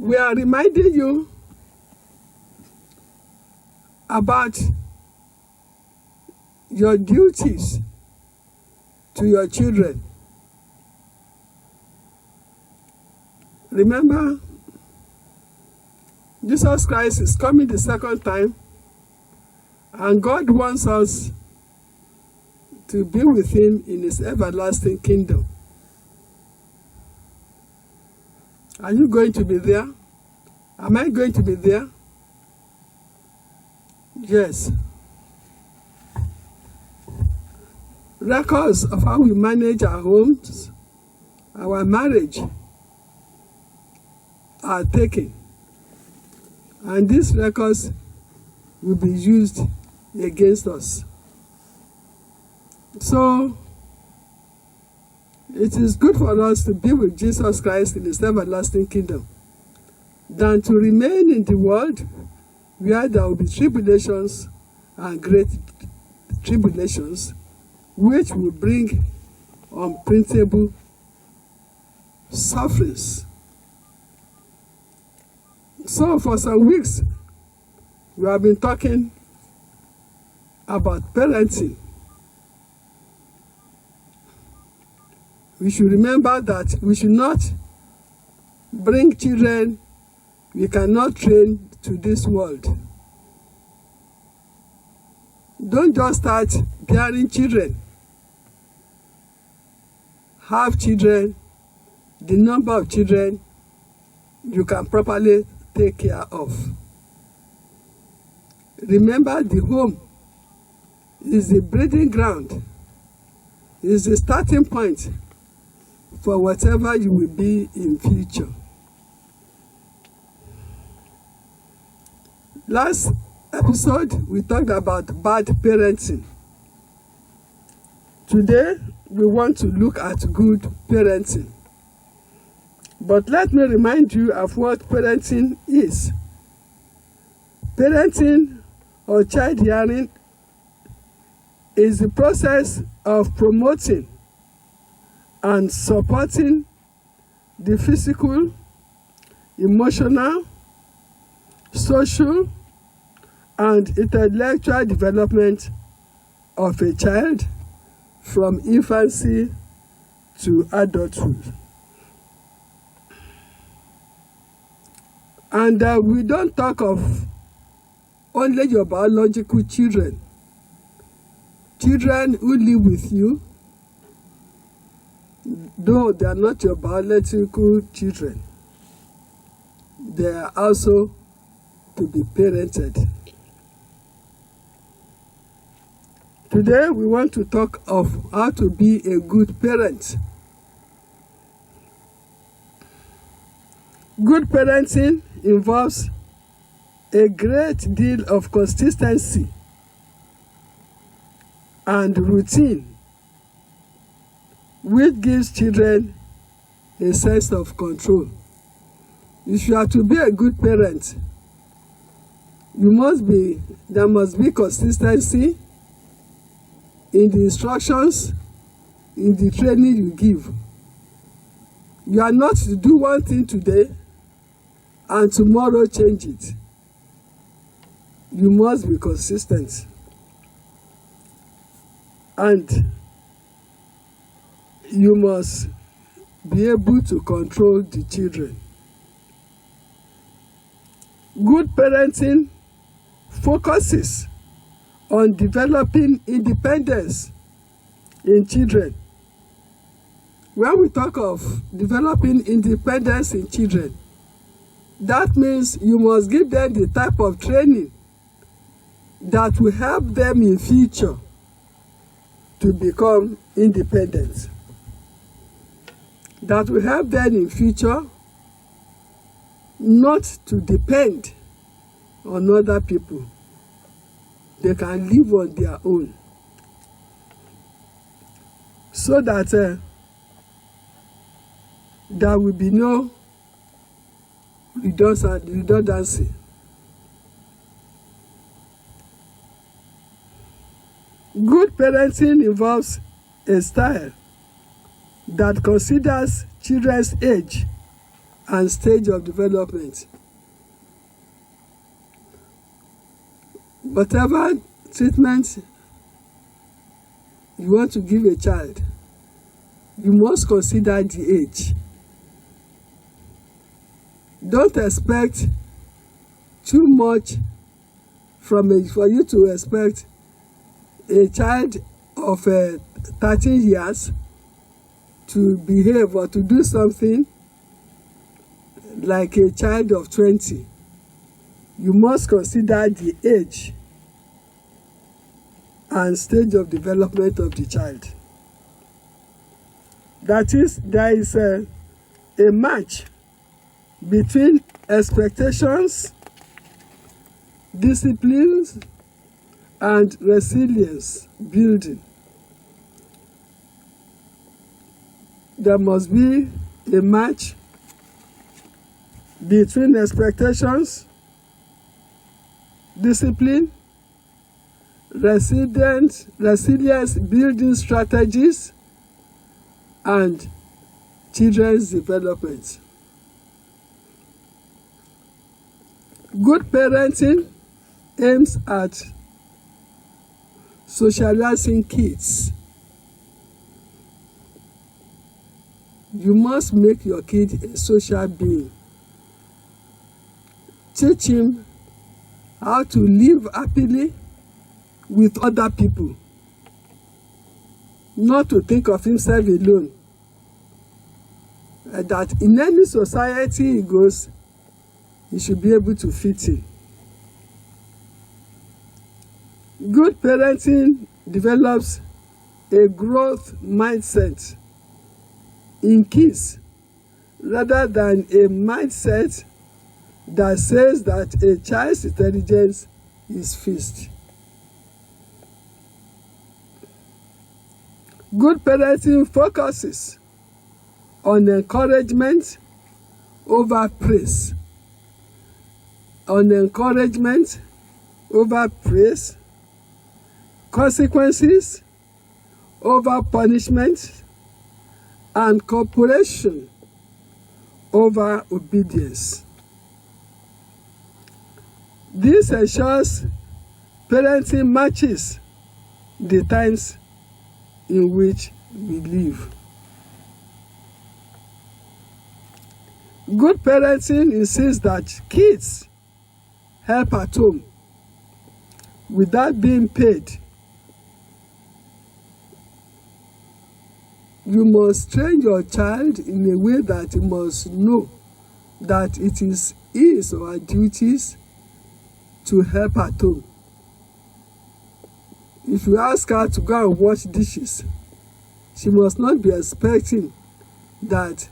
we are reminding you about your duties to your children. Remember, Jesus Christ is coming the second time, and God wants us to be with him in his everlasting kingdom. Are you going to be there? Am I going to be there? Yes. Records of how we manage our homes, our marriage, are taken. And these records will be used against us. So, it is good for us to be with Jesus Christ in his everlasting kingdom than to remain in the world where there will be tribulations and great tribulations, which will bring unprintable sufferings. So for some weeks, we have been talking about parenting. We should remember that we should not bring children we cannot train to this world. Don't just start bearing children. Have children, the number of children you can properly take care of. Remember, the home is the breeding ground, is the starting point for whatever you will be in future. Last episode, we talked about bad parenting. Today, we want to look at good parenting. But let me remind you of what parenting is. Parenting or child rearing is the process of promoting and supporting the physical, emotional, social, and intellectual development of a child from infancy to adulthood. And we don't talk of only your biological children. Children who live with you, though they are not your biological children, they are also to be parented. Today we want to talk of how to be a good parent. Good parenting involves a great deal of consistency and routine, which gives children a sense of control. If you are to be a good parent, there must be consistency in the instructions, in the training you give. You are not to do one thing today and tomorrow change it. You must be consistent. And you must be able to control the children. Good parenting focuses on developing independence in children. When we talk of developing independence in children, that means you must give them the type of training that will help them in future to become independent. That will help them in future not to depend on other people. They can live on their own. So that there will be no redundancy. Good parenting involves a style that considers children's age and stage of development. Whatever treatment you want to give a child, you must consider the age. Don't expect too much for you to expect a child of 13 years to behave or to do something like a child of 20. You must consider the age and stage of development of the child. That is, there is a match between expectations, disciplines, and resilience building. There must be a match between expectations, discipline, resilience building strategies, and children's development. Good parenting aims at socializing kids. You must make your kid a social being. Teach him how to live happily with other people, not to think of himself alone. That in any society he goes, he should be able to fit in. Good parenting develops a growth mindset in kids rather than a mindset that says that a child's intelligence is fixed. Good parenting focuses on encouragement over praise. On encouragement over praise, consequences over punishment, and cooperation over obedience. This ensures parenting matches the times in which we live. Good parenting insists that kids help at home without being paid. You must train your child in a way that he must know that it is his or her duties to help at home. If you ask her to go and wash dishes, she must not be expecting that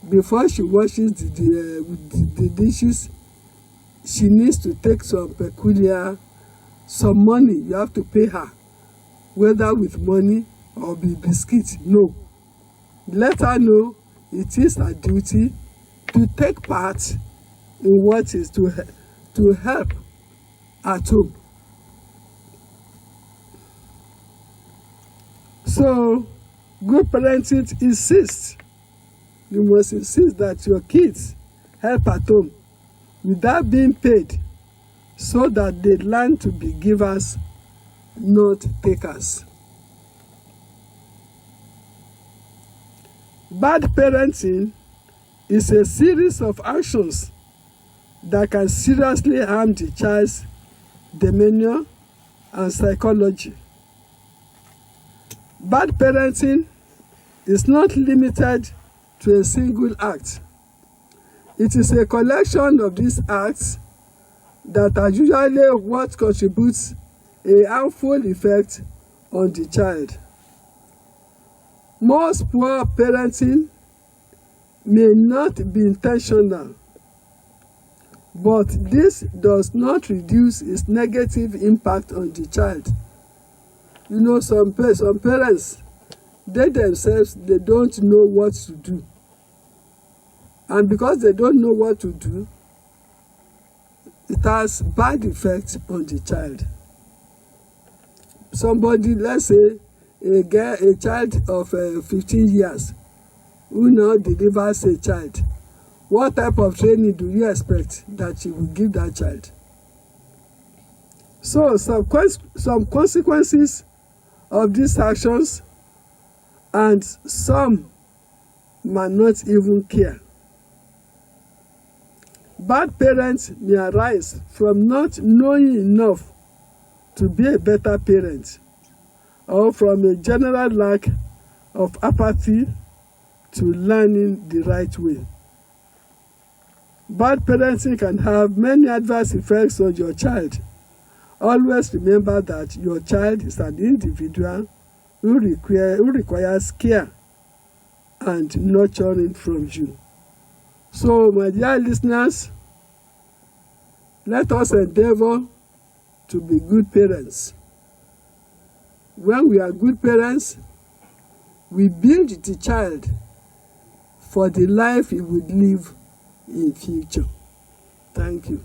before she washes the dishes, she needs to take some money. You have to pay her, whether with money or with biscuit. No. Let her know it is her duty to take part in what is to help at home. So, good parenting insists. You must insist that your kids help at home without being paid, so that they learn to be givers, not takers. Bad parenting is a series of actions that can seriously harm the child's demeanor and psychology. Bad parenting is not limited to a single act. It is a collection of these acts that are usually what contributes a harmful effect on the child. Most poor parenting may not be intentional, but this does not reduce its negative impact on the child. You know, some parents, they themselves, they don't know what to do. And because they don't know what to do, it has bad effects on the child. Somebody, let's say a child of 15 years, who now delivers a child, what type of training do you expect that you will give that child? So some consequences of these actions, and some might not even care. Bad parents may arise from not knowing enough to be a better parent, or from a general lack of apathy to learning the right way. Bad parenting can have many adverse effects on your child. Always remember that your child is an individual who requires care and nurturing from you. So, my dear listeners, let us endeavor to be good parents. When we are good parents, we build the child for the life he would live in future. Thank you.